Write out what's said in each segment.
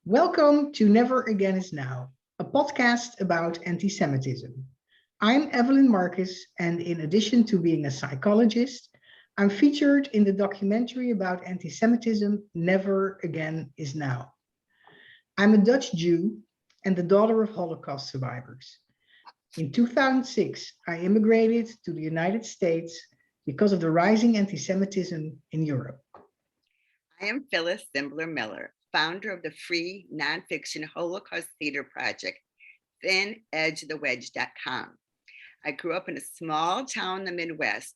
Welcome to Never Again Is Now, a podcast about anti-Semitism. I'm Evelyn Marcus, and in addition to being a psychologist, I'm featured in the documentary about anti-Semitism, Never Again Is Now. I'm a Dutch Jew and the daughter of Holocaust survivors. In 2006, I immigrated to the United States because of the rising anti-Semitism in Europe. I am Phyllis Zimbler-Miller, founder of the free nonfiction Holocaust theater project, thinedgethewedge.com. I grew up in a small town in the Midwest.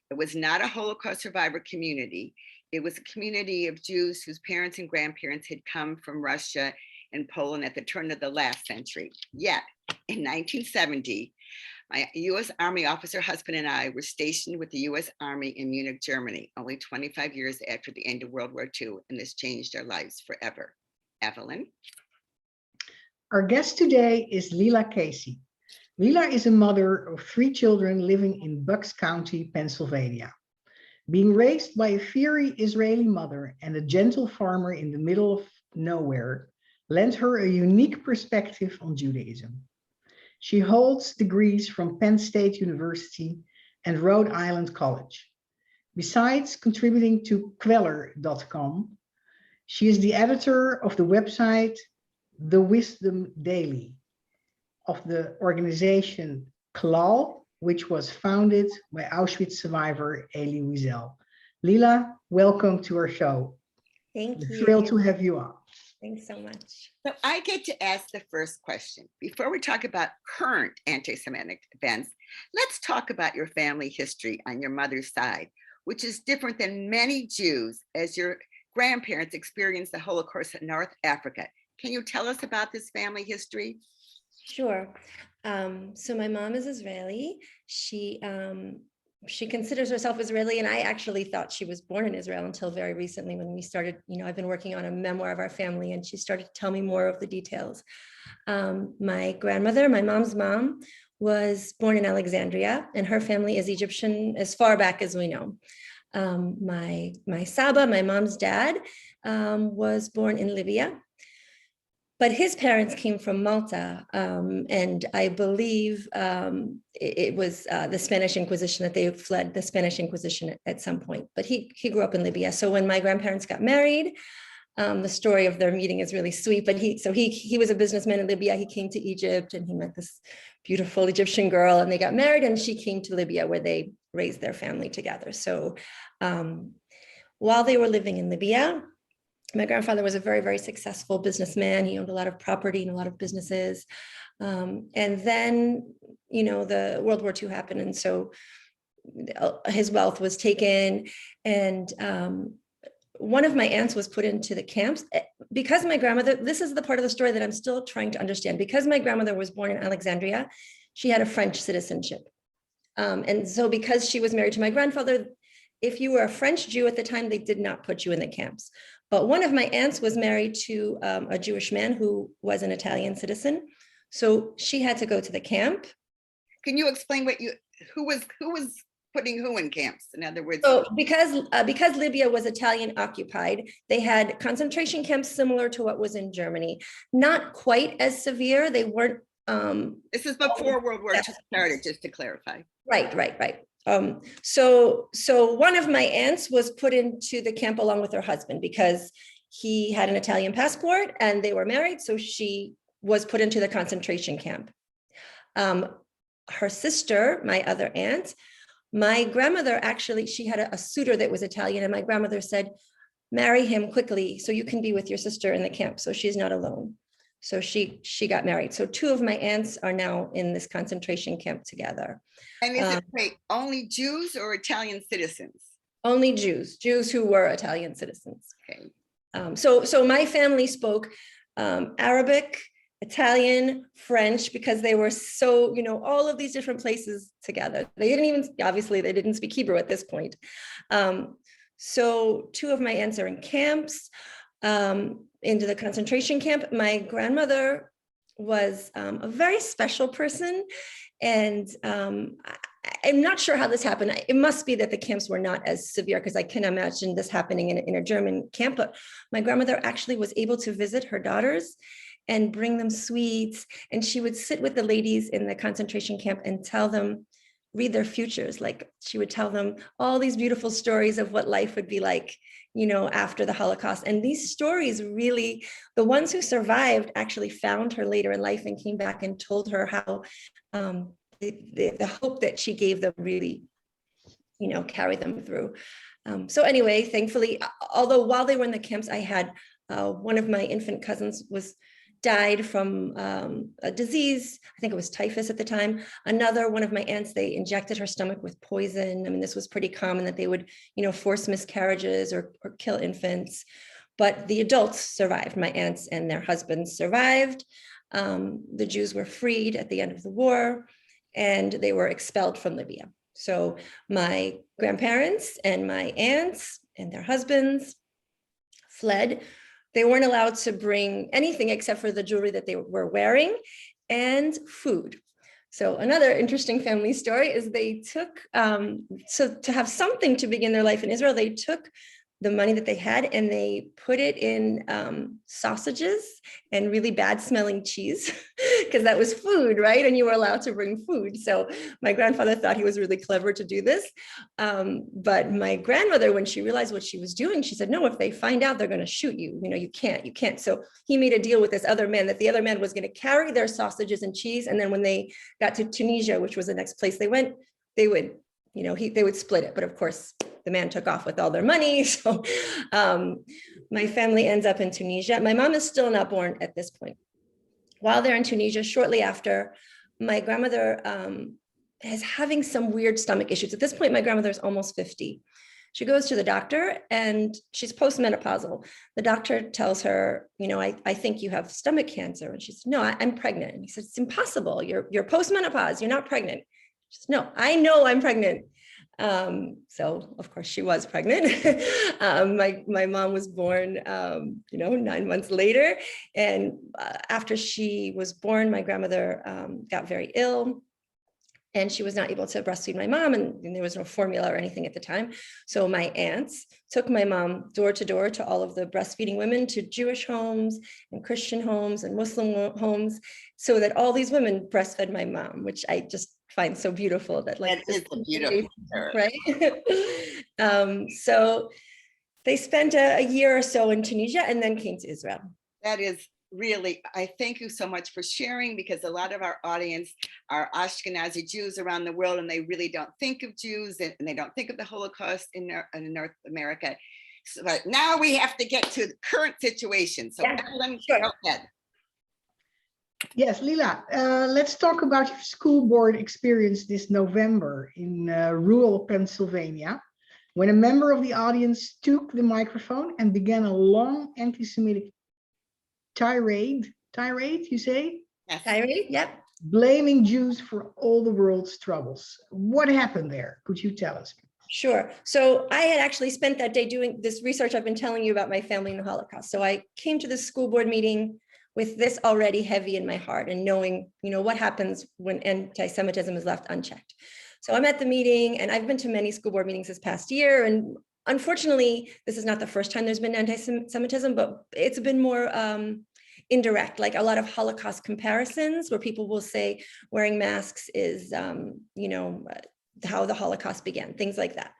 It was not a Holocaust survivor community. It was a community of Jews whose parents and grandparents had come from Russia and Poland at the turn of the last century. Yet, in 1970, my U.S. Army officer husband and I were stationed with the U.S. Army in Munich, Germany, only 25 years after the end of World War II, and this changed our lives forever. Evelyn? Our guest today is Lela Casey. Lela is a mother of 3 children living in Bucks County, Pennsylvania. Being raised by a fiery Israeli mother and a gentle farmer in the middle of nowhere lent her a unique perspective on Judaism. She holds degrees from Penn State University and Rhode Island College. Besides contributing to Kveller.com, she is the editor of the website The Wisdom Daily of the organization Klal, which was founded by Auschwitz survivor Elie Wiesel. Lela, welcome to our show. Thank you. We're thrilled to have you on. Thanks so much. So I get to ask the first question. Before we talk about current anti-Semitic events, let's talk about your family history on your mother's side, which is different than many Jews, as your grandparents experienced the Holocaust in North Africa. Can you tell us about this family history? Sure. So my mom is Israeli. She considers herself Israeli, and I actually thought she was born in Israel until very recently when we started, I've been working on a memoir of our family, and she started to tell me more of the details. My grandmother, my mom's mom, was born in Alexandria, and her family is Egyptian as far back as we know. My Saba, my mom's dad, was born in Libya. But his parents came from Malta, and I believe it was the Spanish Inquisition that they fled the Spanish Inquisition at some point. But he grew up in Libya. So when my grandparents got married, the story of their meeting is really sweet. But he was a businessman in Libya. He came to Egypt, and he met this beautiful Egyptian girl, and they got married. And she came to Libya, where they raised their family together. So while they were living in Libya, my grandfather was a very, very successful businessman. He owned a lot of property and a lot of businesses. And then, the World War II happened. And so his wealth was taken. And one of my aunts was put into the camps because my grandmother, this is the part of the story that I'm still trying to understand. Because my grandmother was born in Alexandria, she had a French citizenship. And so because she was married to my grandfather, if you were a French Jew at the time, they did not put you in the camps. But one of my aunts was married to a Jewish man who was an Italian citizen. So she had to go to the camp. Can you explain who was putting who in camps? In other words, so because Libya was Italian occupied, they had concentration camps similar to what was in Germany. Not quite as severe. They weren't. This is before World War II started, just to clarify. Right. So one of my aunts was put into the camp along with her husband because he had an Italian passport and they were married. So she was put into the concentration camp. Her sister, my other aunt, my grandmother, actually, she had a suitor that was Italian, and my grandmother said, marry him quickly so you can be with your sister in the camp. So she's not alone. So she got married. So 2 of my aunts are now in this concentration camp together. And is it only Jews or Italian citizens? Only Jews who were Italian citizens. Okay. So my family spoke Arabic, Italian, French, because they were so, all of these different places together. They didn't speak Hebrew at this point. So 2 of my aunts are in camps. Into the concentration camp. My grandmother was a very special person. And I'm not sure how this happened. It must be that the camps were not as severe, because I can imagine this happening in a German camp. But my grandmother actually was able to visit her daughters and bring them sweets. And she would sit with the ladies in the concentration camp and tell them, read their futures. Like, she would tell them all these beautiful stories of what life would be like, after the Holocaust. And these stories really, the ones who survived actually found her later in life and came back and told her how the hope that she gave them really, carried them through. So anyway, thankfully, although while they were in the camps, I had one of my infant cousins died from a disease. I think it was typhus at the time. Another one of my aunts, they injected her stomach with poison. I mean, this was pretty common, that they would, force miscarriages or kill infants. But the adults survived. My aunts and their husbands survived. The Jews were freed at the end of the war, and they were expelled from Libya. So my grandparents and my aunts and their husbands fled. They weren't allowed to bring anything except for the jewelry that they were wearing and food. So another interesting family story is they took, so to have something to begin their life in Israel, they took the money that they had and they put it in sausages and really bad smelling cheese, because that was food, right? And you were allowed to bring food. So my grandfather thought he was really clever to do this. But my grandmother, when she realized what she was doing, she said, no, if they find out, they're going to shoot you. You can't. So he made a deal with this other man, that the other man was going to carry their sausages and cheese. And then when they got to Tunisia, which was the next place they went, they would, they would split it. But of course, the man took off with all their money. So my family ends up in Tunisia. My mom is still not born at this point. While they're in Tunisia, shortly after, my grandmother is having some weird stomach issues. At this point, my grandmother is almost 50. She goes to the doctor and she's postmenopausal. The doctor tells her, I think you have stomach cancer. And she says, no, I'm pregnant. And he says, it's impossible. You're postmenopause. You're not pregnant. She says, no, I know I'm pregnant. So of course she was pregnant. My mom was born, 9 months later. And after she was born, my grandmother got very ill and she was not able to breastfeed my mom, and there was no formula or anything at the time. So my aunts took my mom door to door to all of the breastfeeding women, to Jewish homes and Christian homes and Muslim homes, so that all these women breastfed my mom, which I just find so beautiful. That is a beautiful right? So they spent a year or so in Tunisia and then came to Israel. That is really, I thank you so much for sharing, because a lot of our audience are Ashkenazi Jews around the world, and they really don't think of Jews and they don't think of the Holocaust in North America. So, but now we have to get to the current situation. So Evelyn, sure. Go ahead. Yes, Lela, let's talk about your school board experience this November in rural Pennsylvania, when a member of the audience took the microphone and began a long anti-Semitic tirade, you say? Yes. Tirade, yep. Blaming Jews for all the world's troubles. What happened there? Could you tell us? Sure. So I had actually spent that day doing this research I've been telling you about my family in the Holocaust. So I came to the school board meeting with this already heavy in my heart, and knowing, what happens when anti-Semitism is left unchecked. So I'm at the meeting, and I've been to many school board meetings this past year. And unfortunately, this is not the first time there's been anti-Semitism, but it's been more indirect, like a lot of Holocaust comparisons, where people will say wearing masks is, how the Holocaust began, things like that.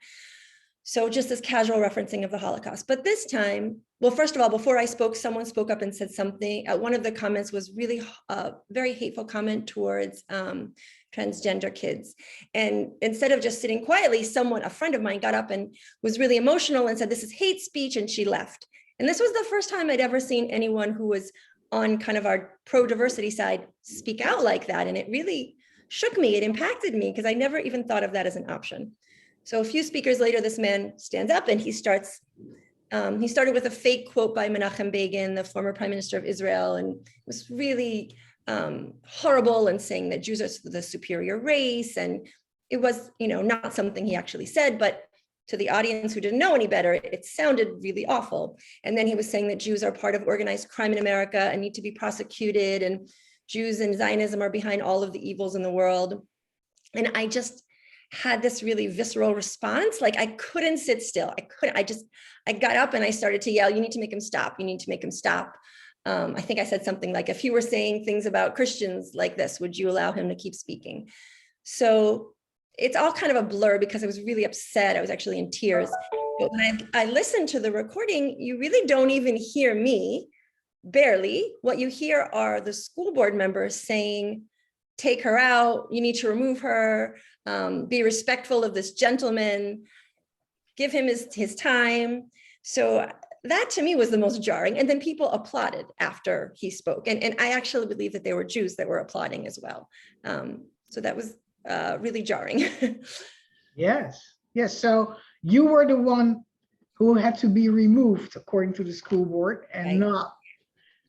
So just this casual referencing of the Holocaust. But this time, well, first of all, before I spoke, someone spoke up and said something. One of the comments was really a very hateful comment towards transgender kids. And instead of just sitting quietly, a friend of mine got up and was really emotional and said, this is hate speech, and she left. And this was the first time I'd ever seen anyone who was on kind of our pro-diversity side speak out like that. And it really shook me. It impacted me, because I never even thought of that as an option. So a few speakers later, this man stands up and he started with a fake quote by Menachem Begin, the former prime minister of Israel, and it was really horrible, and saying that Jews are the superior race. And it was, not something he actually said, but to the audience who didn't know any better, it sounded really awful. And then he was saying that Jews are part of organized crime in America and need to be prosecuted. And Jews and Zionism are behind all of the evils in the world. And I just had this really visceral response. Like I couldn't sit still. I got up and I started to yell, you need to make him stop. You need to make him stop. I think I said something like, if you were saying things about Christians like this, would you allow him to keep speaking? So it's all kind of a blur because I was really upset. I was actually in tears. But when I listened to the recording, you really don't even hear me, barely. What you hear are the school board members saying, take her out, you need to remove her, be respectful of this gentleman, give him his time. So that to me was the most jarring. And then people applauded after he spoke. And I actually believe that there were Jews that were applauding as well. So that was really jarring. Yes. So you were the one who had to be removed according to the school board, and Right. not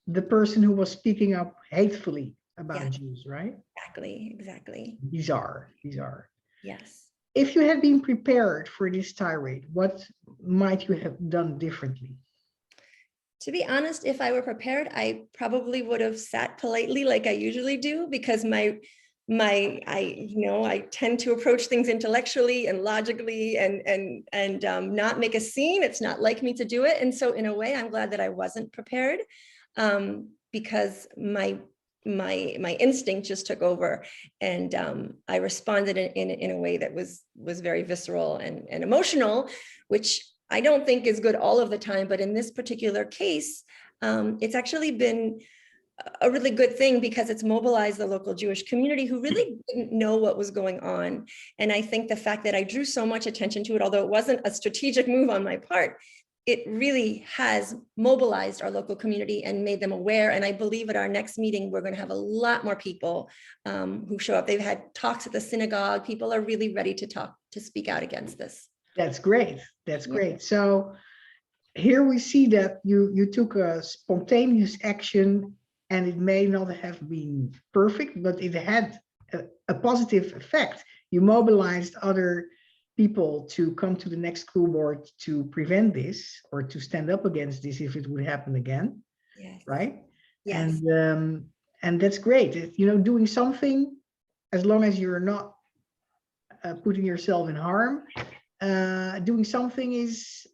the person who was speaking up hatefully about Jews, right? Exactly. Bizarre. Yes. If you had been prepared for this tirade, what might you have done differently? To be honest, if I were prepared, I probably would have sat politely like I usually do, because I tend to approach things intellectually and logically and not make a scene. It's not like me to do it. And so in a way, I'm glad that I wasn't prepared, because my instinct just took over, and I responded in a way that was very visceral and emotional, which I don't think is good all of the time. But in this particular case, it's actually been a really good thing, because it's mobilized the local Jewish community who really didn't know what was going on. And I think the fact that I drew so much attention to it, although it wasn't a strategic move on my part, it really has mobilized our local community and made them aware. And I believe at our next meeting, we're going to have a lot more people who show up. They've had talks at the synagogue. People are really ready to speak out against this. That's great. So here we see that you took a spontaneous action, and it may not have been perfect, but it had a positive effect. You mobilized other people to come to the next school board to prevent this, or to stand up against this if it would happen again. Yes. Right? Yes. And that's great. Doing something, as long as you're not putting yourself in harm, doing something is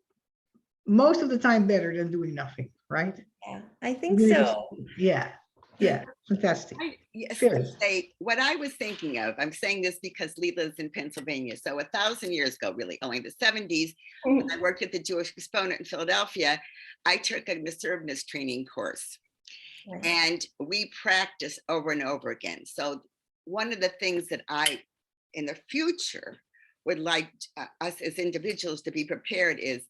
most of the time better than doing nothing, right? Yeah, I think so. Yeah, fantastic. What I was thinking of, I'm saying this because Lela's in Pennsylvania. So 1,000 years ago, really, only the 70s, when I worked at the Jewish Exponent in Philadelphia, I took an assertiveness training course. Right. And we practice over and over again. So one of the things that I, in the future, would like us as individuals to be prepared is,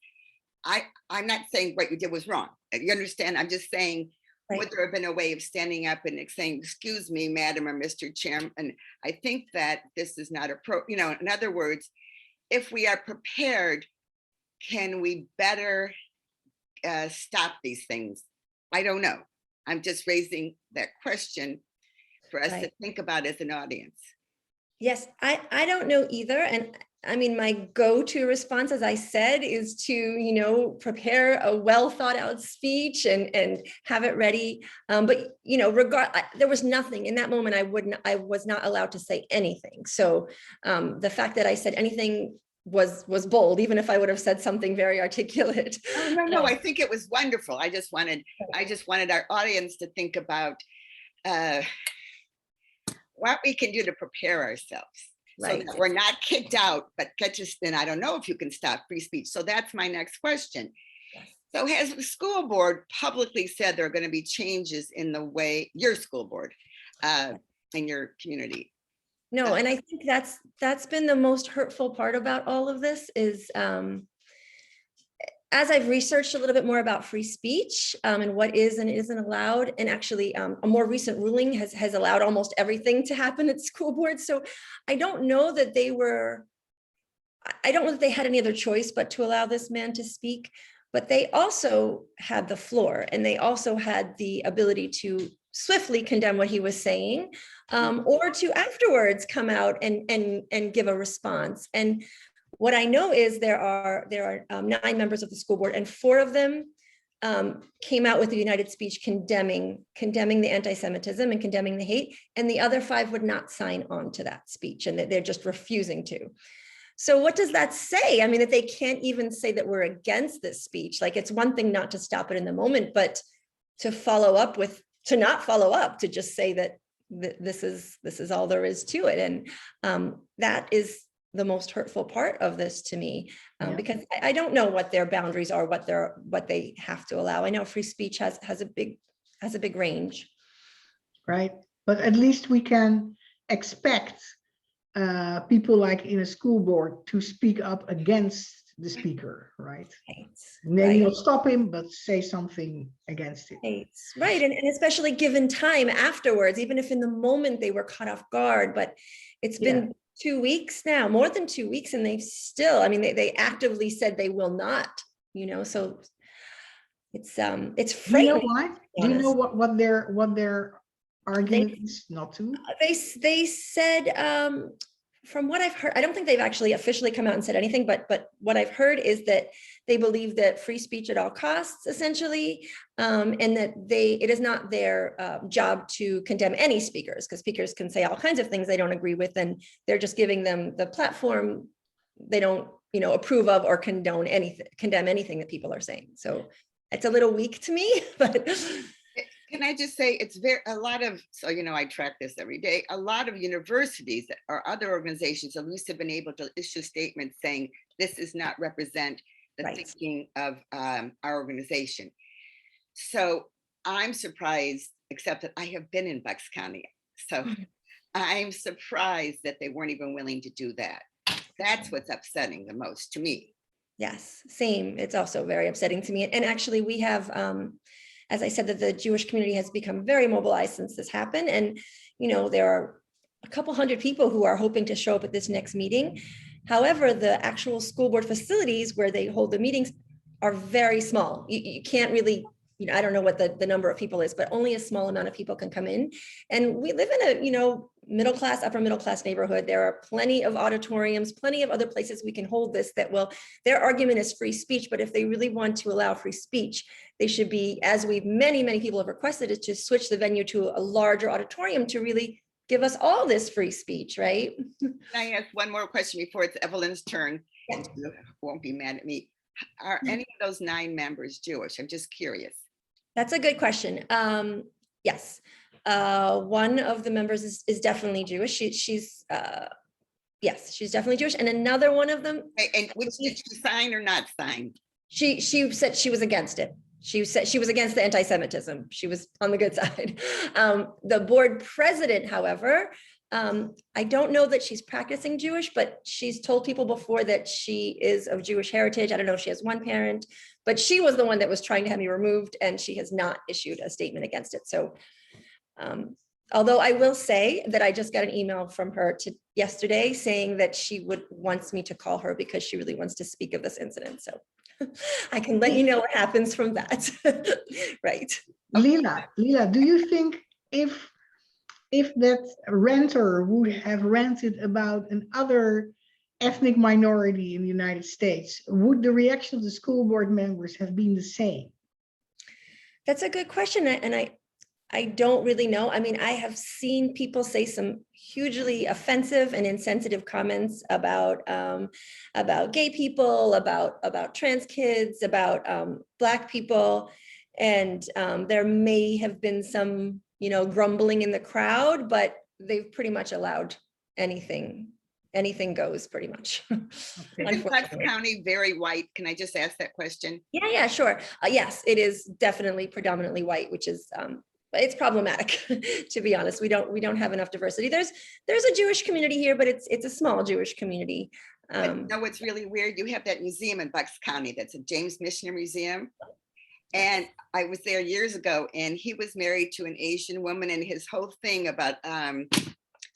I'm not saying what you did was wrong. You understand? I'm just saying, right. Would there have been a way of standing up and saying, excuse me, madam or Mr. Chairman? And I think that this is not appropriate. In other words, if we are prepared, can we better stop these things? I don't know. I'm just raising that question for us to think about as an audience. Yes, I don't know either. And I mean, my go-to response, as I said, is to, prepare a well thought out speech and have it ready. But, there was nothing in that moment. I was not allowed to say anything. So the fact that I said anything was bold, even if I would have said something very articulate. Oh, no, I think it was wonderful. I just wanted our audience to think about what we can do to prepare ourselves. Right. So that we're not kicked out, but then I don't know if you can stop free speech. So that's my next question. Yes. So has the school board publicly said there are going to be changes in the way, your school board, in your community? No, and I think that's been the most hurtful part about all of this is, as I've researched a little bit more about free speech and what is and isn't allowed, and actually a more recent ruling has allowed almost everything to happen at school boards. So I don't know that they had any other choice but to allow this man to speak, but they also had the floor, and they also had the ability to swiftly condemn what he was saying, or to afterwards come out and give a response. And what I know is there are 9 members of the school board, and 4 of them came out with a united speech condemning the anti-Semitism and condemning the hate, and the other 5 would not sign on to that speech, and that they're just refusing to. So what does that say? I mean, that they can't even say that we're against this speech. Like, it's one thing not to stop it in the moment, but to not follow up, to just say that this is all there is to it. And that is the most hurtful part of this to me, because I don't know what their boundaries are, what they have to allow. I know free speech has a big range. Right. But at least we can expect people like in a school board to speak up against the speaker, right? Maybe not stop him, but say something against it. Right. And especially given time afterwards, even if in the moment they were caught off guard, but it's been 2 weeks now, more than 2 weeks, and they've still, I mean, they actively said they will not, so it's frightening. Do you know why? Do you know what their argument is not to? They said, from what I've heard, I don't think they've actually officially come out and said anything, but what I've heard is that they believe that free speech at all costs, essentially, and that it is not their job to condemn any speakers, because speakers can say all kinds of things they don't agree with, and they're just giving them the platform. They don't, approve of or condemn anything that people are saying. So it's a little weak to me, but. Can I just say, it's I track this every day. A lot of universities or other organizations at least have been able to issue statements saying this does not represent the thinking of our organization. So I'm surprised, except that I have been in Bucks County. So I'm surprised that they weren't even willing to do that. That's what's upsetting the most to me. Yes, same. It's also very upsetting to me. And actually we have, as I said, that the Jewish community has become very mobilized since this happened. And, there are a couple hundred people who are hoping to show up at this next meeting. However, the actual school board facilities where they hold the meetings are very small. You can't really, I don't know what the number of people is, but only a small amount of people can come in. And we live in a, middle class, upper middle class neighborhood. There are plenty of auditoriums, plenty of other places we can hold this their argument is free speech, but if they really want to allow free speech, they should be, as many people have requested, is to switch the venue to a larger auditorium to really give us all this free speech, right? Can I ask one more question before it's Evelyn's turn? Yes. You won't be mad at me. Are any of those 9 members Jewish? I'm just curious. That's a good question. Yes. One of the members is definitely Jewish. She's definitely Jewish. And another one of them. And which did she sign or not sign? She said she was against it. She said she was against the anti-Semitism. She was on the good side. The board president, however, I don't know that she's practicing Jewish, but she's told people before that she is of Jewish heritage. I don't know if she has one parent, but she was the one that was trying to have me removed, and she has not issued a statement against it. So, although I will say that I just got an email from her yesterday saying that she wants me to call her because she really wants to speak of this incident. So I can let you know what happens from that. Right. Lela, do you think if that renter would have ranted about another ethnic minority in the United States, would the reaction of the school board members have been the same? That's a good question. And I don't really know. I mean, I have seen people say some hugely offensive and insensitive comments about gay people, about trans kids, about Black people. And there may have been some, grumbling in the crowd, but they've pretty much allowed anything goes pretty much. Isn't Bucks County very white? Can I just ask that question? Yeah, sure. Yes, it is definitely predominantly white, which is, it's problematic, to be honest. We don't have enough diversity. There's a Jewish community here, but it's a small Jewish community. What's really weird? You have that museum in Bucks County. That's a James Missioner Museum. And I was there years ago, and he was married to an Asian woman, and his whole thing about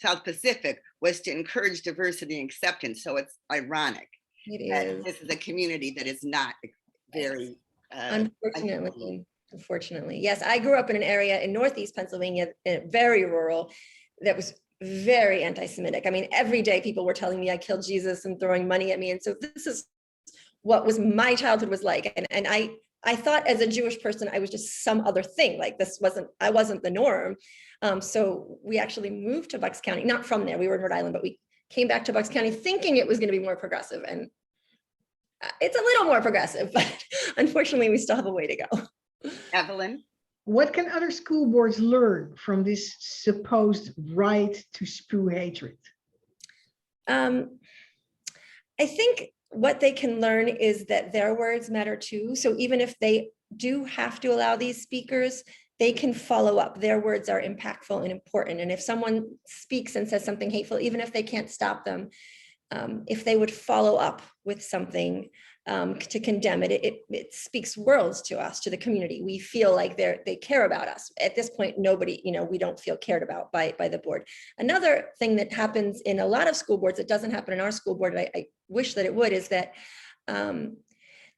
South Pacific was to encourage diversity and acceptance. So it's ironic that this is a community that is not very Unfortunately, yes. I grew up in an area in Northeast Pennsylvania, very rural, that was very anti-Semitic. I mean, every day people were telling me I killed Jesus and throwing money at me. And so this is what my childhood was like. And I thought as a Jewish person, I was just some other thing. Like I wasn't the norm. So we actually moved to Bucks County, not from there. We were in Rhode Island, but we came back to Bucks County thinking it was going to be more progressive. And it's a little more progressive, but unfortunately, we still have a way to go. Evelyn? What can other school boards learn from this supposed right to spew hatred? I think what they can learn is that their words matter too. So even if they do have to allow these speakers, they can follow up. Their words are impactful and important. And if someone speaks and says something hateful, even if they can't stop them, if they would follow up with something to condemn it, it speaks worlds to us, to the community. We feel like they care about us. At this point, nobody, we don't feel cared about by the board. Another thing that happens in a lot of school boards, it doesn't happen in our school board, and I wish that it would, is that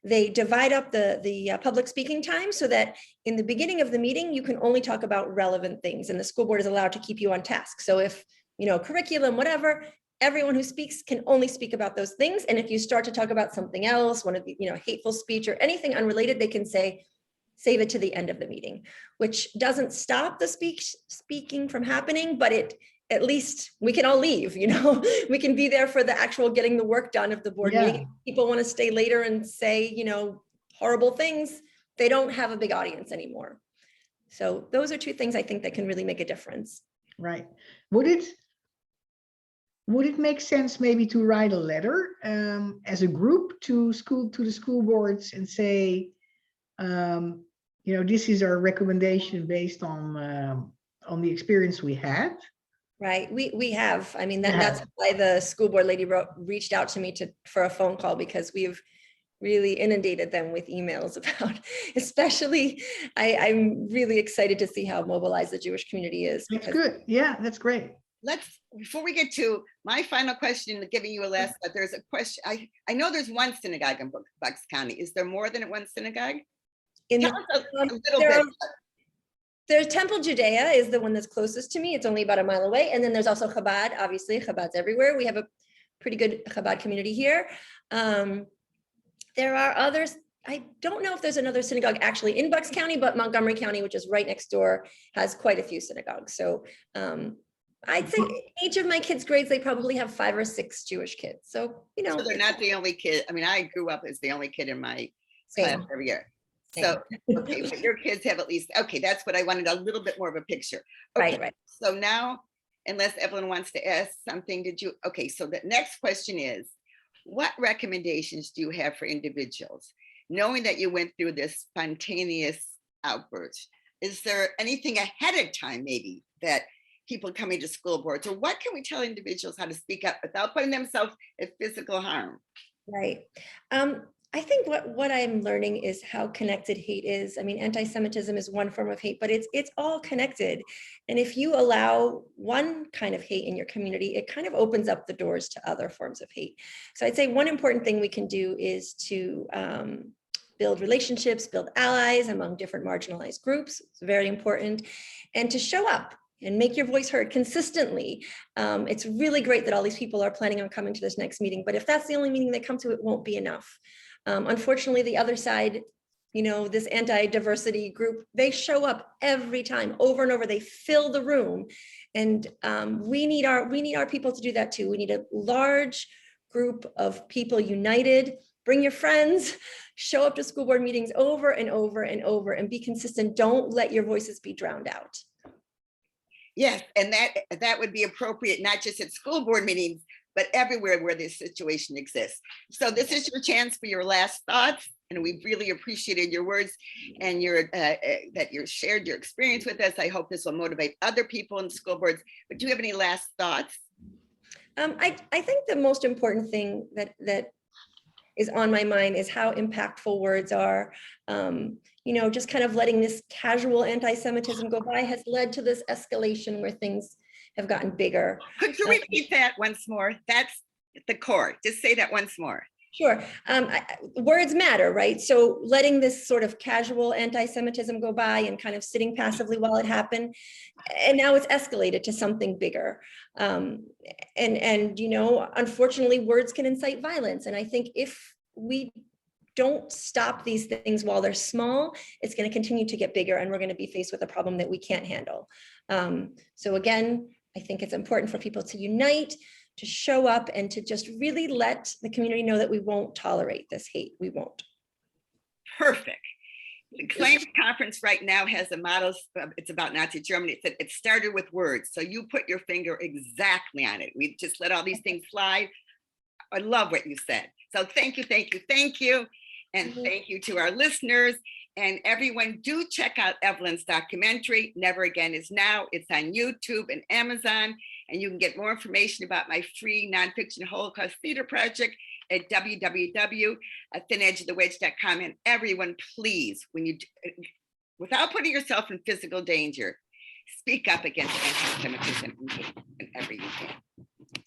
they divide up the public speaking time so that in the beginning of the meeting, you can only talk about relevant things, and the school board is allowed to keep you on task. So if, curriculum, whatever, everyone who speaks can only speak about those things. And if you start to talk about something else, one of the, hateful speech or anything unrelated, they can say, save it to the end of the meeting, which doesn't stop the speaking from happening, but at least we can all leave, we can be there for the actual getting the work done of the board meeting. If people want to stay later and say, horrible things, they don't have a big audience anymore. So those are two things I think that can really make a difference. Right. Would it make sense maybe to write a letter as a group to the school boards and say, this is our recommendation based on the experience we had? Right, we have. I mean, that's why the school board lady reached out to me for a phone call, because we've really inundated them with emails about, especially, I'm really excited to see how mobilized the Jewish community is. That's good. Yeah, that's great. Before we get to my final question, giving you a last thought, there's a question. I know there's one synagogue in Bucks County. Is there more than one synagogue? Tell us a little bit. There's Temple Judea is the one that's closest to me. It's only about a mile away. And then there's also Chabad. Obviously, Chabad's everywhere. We have a pretty good Chabad community here. There are others. I don't know if there's another synagogue actually in Bucks County, but Montgomery County, which is right next door, has quite a few synagogues. So I'd say each of my kids' grades, they probably have 5 or 6 Jewish kids. So, So they're not the only kid. I mean, I grew up as the only kid in my class every year. So, okay, but your kids have at least, okay, that's what I wanted, a little bit more of a picture. Okay, right. So now, unless Evelyn wants to ask something, okay, so the next question is, what recommendations do you have for individuals? Knowing that you went through this spontaneous outburst, is there anything ahead of time maybe that people coming to school boards, or what can we tell individuals how to speak up without putting themselves at physical harm? Right. I think what I'm learning is how connected hate is. I mean, anti-Semitism is one form of hate, but it's all connected. And if you allow one kind of hate in your community, it kind of opens up the doors to other forms of hate. So I'd say one important thing we can do is to build relationships, build allies among different marginalized groups. It's very important. And to show up and make your voice heard consistently. It's really great that all these people are planning on coming to this next meeting, but if that's the only meeting they come to, it won't be enough. Unfortunately, the other side, this anti-diversity group, they show up every time, over and over. They fill the room, and we need our people to do that too. We need a large group of people united. Bring your friends, show up to school board meetings over and over and over, and be consistent. Don't let your voices be drowned out. Yes, and that would be appropriate, not just at school board meetings, but everywhere where this situation exists. So this is your chance for your last thoughts, and we really appreciated your words and that you shared your experience with us. I hope this will motivate other people in school boards. But do you have any last thoughts? I think the most important thing that is on my mind is how impactful words are. Just kind of letting this casual anti-Semitism go by has led to this escalation where things have gotten bigger. Could you repeat that once more? That's the core. Just say that once more. Sure. Words matter, right? So letting this sort of casual anti-Semitism go by and kind of sitting passively while it happened, and now it's escalated to something bigger. Unfortunately, words can incite violence. And I think if we don't stop these things while they're small, it's going to continue to get bigger, and we're going to be faced with a problem that we can't handle. So again, I think it's important for people to unite, to show up, and to just really let the community know that we won't tolerate this hate. We won't. Perfect. The Claims Conference right now has a model, it's about Nazi Germany. It started with words. So you put your finger exactly on it. We just let all these things slide. I love what you said. So thank you, thank you, thank you. And thank you to our listeners. And everyone, do check out Evelyn's documentary, Never Again Is Now. It's on YouTube and Amazon. And you can get more information about my free nonfiction Holocaust theater project at www.thinedgeofthewedge.com. And everyone, please, without putting yourself in physical danger, speak up against anti-Semitism and hate whenever you can.